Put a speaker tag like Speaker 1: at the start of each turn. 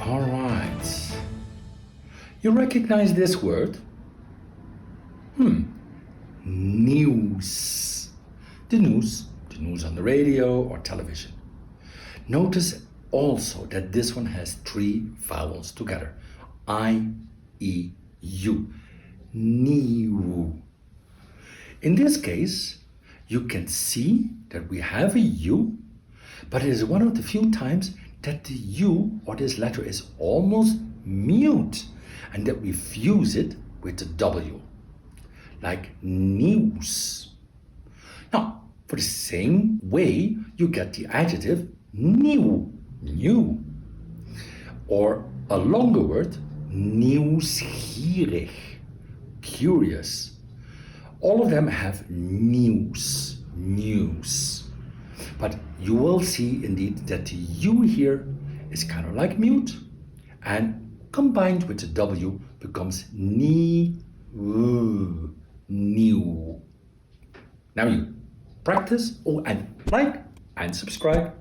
Speaker 1: All right. You recognize this word? News. The news on the radio or television. Notice also that this one has 3 vowels together. I, E, U. NIEUW. In this case, you can see that we have a U, but it is one of the few times that the U or this letter is almost mute and that we fuse it with the W, like news. Now, for the same way, you get the adjective nieuw, new, or a longer word, nieuwsgierig, curious. All of them have news. But you will see indeed that the U here is kind of like mute and combined with the W becomes nieuw. Now you practice and like and subscribe.